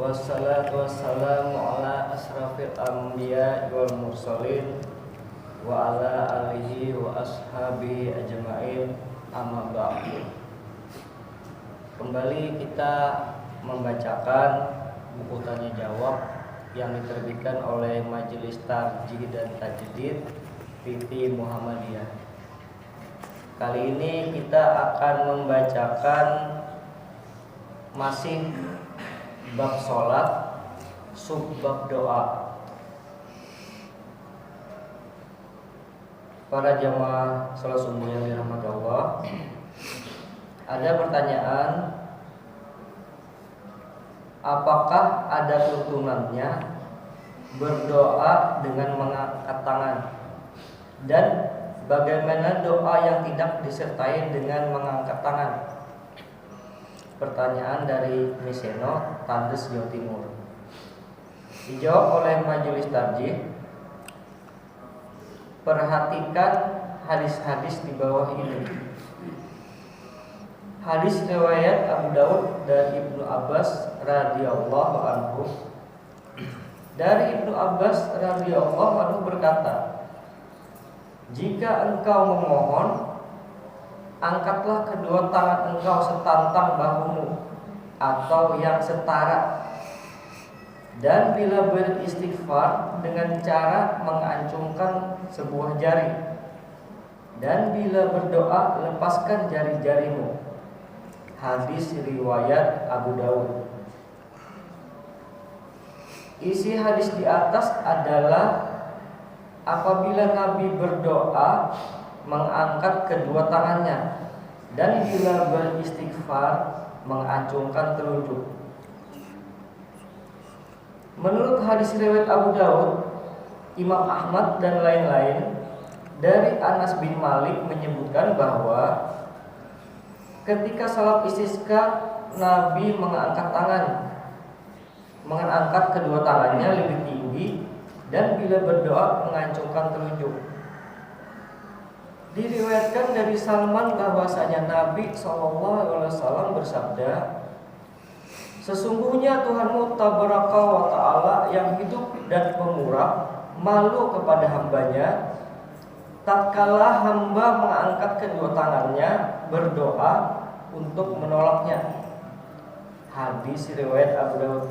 Wassalatu wassalamu ala asrafil anbiya wal mursalin wa ala alihi wa ashabihi ajma'in, amma ba'du. Kembali kita membacakan buku tanya jawab yang diterbitkan oleh Majelis Tarjih dan Tajdid PP Muhammadiyah. Kali ini kita akan membacakan masih bab sholat, subbab doa. Para jamaah sholat subuh yang dirahmati Allah, ada pertanyaan, apakah ada tuntunannya berdoa dengan mengangkat tangan, dan bagaimana doa yang tidak disertai dengan mengangkat tangan? Pertanyaan dari Miseno, Tandes, Jawa Timur. Dijawab oleh Majelis Tarjih. Perhatikan hadis-hadis di bawah ini. Hadis riwayat Abu Daud dari Ibnu Abbas radhiyallahu anhu. Dari Ibnu Abbas radhiyallahu anhu berkata, jika engkau memohon, angkatlah kedua tangan engkau setantang bahumu atau yang setara, dan bila beristighfar dengan cara mengancungkan sebuah jari, dan bila berdoa lepaskan jari-jarimu. Hadis riwayat Abu Daud. Isi hadis di atas adalah apabila Nabi berdoa mengangkat kedua tangannya, dan bila beristighfar mengacungkan telunjuk. Menurut hadis riwayat Abu Daud, Imam Ahmad dan lain-lain dari Anas bin Malik menyebutkan bahwa ketika salat istisqa Nabi mengangkat kedua tangannya lebih tinggi, dan bila berdoa mengacungkan telunjuk. Diriwayatkan dari Salman bahwasanya Nabi SAW bersabda, sesungguhnya Tuhanmu tabaraka wa ta'ala yang hidup dan pemurah malu kepada hambanya tatkala hamba mengangkat kedua tangannya berdoa untuk menolaknya. Hadis riwayat Abu Daud.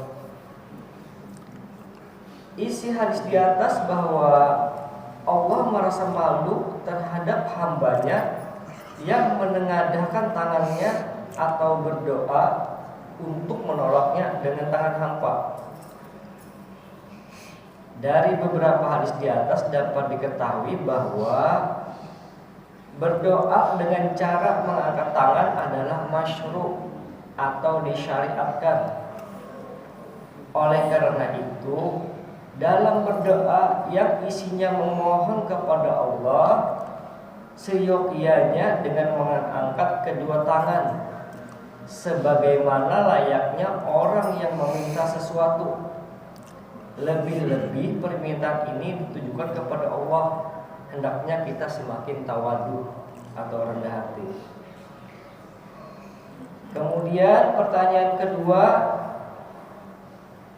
Isi hadis di atas bahwa Allah merasa malu terhadap hambanya yang menengadahkan tangannya atau berdoa untuk menolaknya dengan tangan hampa. Dari beberapa hadis di atas dapat diketahui bahwa berdoa dengan cara mengangkat tangan adalah masyru' atau disyariatkan. Oleh karena itu, dalam berdoa yang isinya memohon kepada Allah, seyogyanya dengan mengangkat kedua tangan, sebagaimana layaknya orang yang meminta sesuatu. Lebih-lebih permintaan ini ditujukan kepada Allah. Hendaknya kita semakin tawadu atau rendah hati. Kemudian pertanyaan kedua,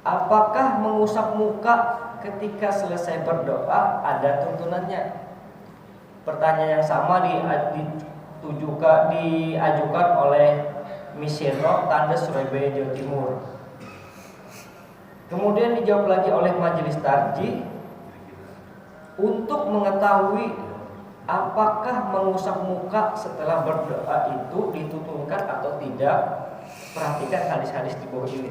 apakah mengusap muka ketika selesai berdoa ada tuntunannya? Pertanyaan yang sama diajukan oleh Miseno, Tandes, Surabaya, Jawa Timur. Kemudian dijawab lagi oleh Majelis Tarjih. Untuk mengetahui apakah mengusap muka setelah berdoa itu dituntunkan atau tidak, perhatikan hadis-hadis di bawah ini.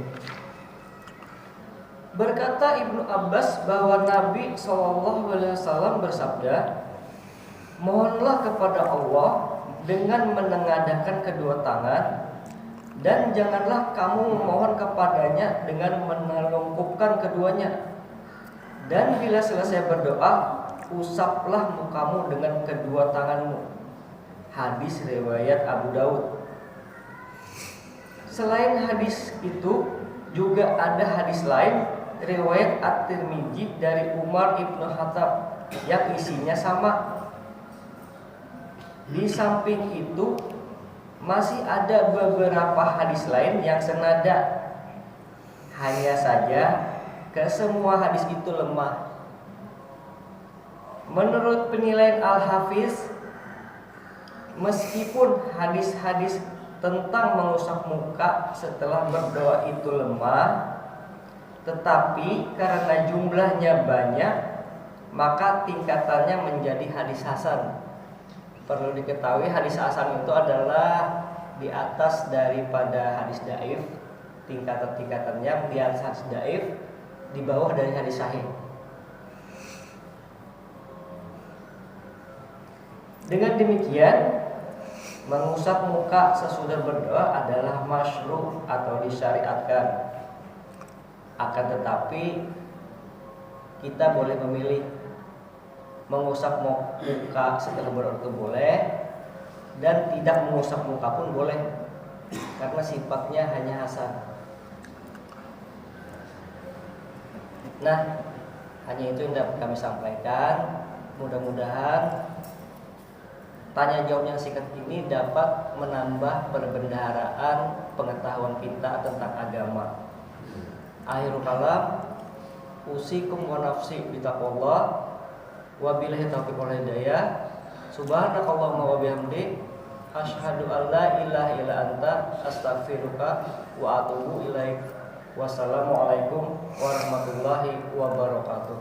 Berkata Ibnu Abbas bahwa Nabi SAW bersabda, mohonlah kepada Allah dengan menengadahkan kedua tangan, dan janganlah kamu memohon kepadanya dengan menelungkupkan keduanya. Dan bila selesai berdoa, usaplah mukamu dengan kedua tanganmu. Hadis riwayat Abu Daud. Selain hadis itu, juga ada hadis lain riwayat At-Tirmidzi dari Umar ibnu Khattab yang isinya sama. Di samping itu masih ada beberapa hadis lain yang senada. Hanya saja kesemua hadis itu lemah. Menurut penilaian Al-Hafiz, meskipun hadis-hadis tentang mengusap muka setelah berdoa itu lemah, tetapi karena jumlahnya banyak, maka tingkatannya menjadi hadis hasan. Perlu diketahui hadis hasan itu adalah di atas daripada hadis dhaif. Tingkatan-tingkatannya di atas hadis dhaif, di bawah dari hadis sahih. Dengan demikian, mengusap muka sesudah berdoa adalah masyru' atau disyariatkan. Akan tetapi kita boleh memilih mengusap muka setelah berdoa itu boleh, dan tidak mengusap muka pun boleh, karena sifatnya hanya hasan. Nah, hanya itu yang dapat kami sampaikan. Mudah-mudahan tanya jawab yang singkat ini dapat menambah perbendaharaan pengetahuan kita tentang agama. Akhirul kalam, usikum wa nafsi bitaqwallah, wabillahi taufiq wal hidayah. Subhanakallahumma wa bihamdik, asyhadu an la ilaha illa anta, astaghfiruka wa atubu ilaik. Wassalamualaikum warahmatullahi wabarakatuh.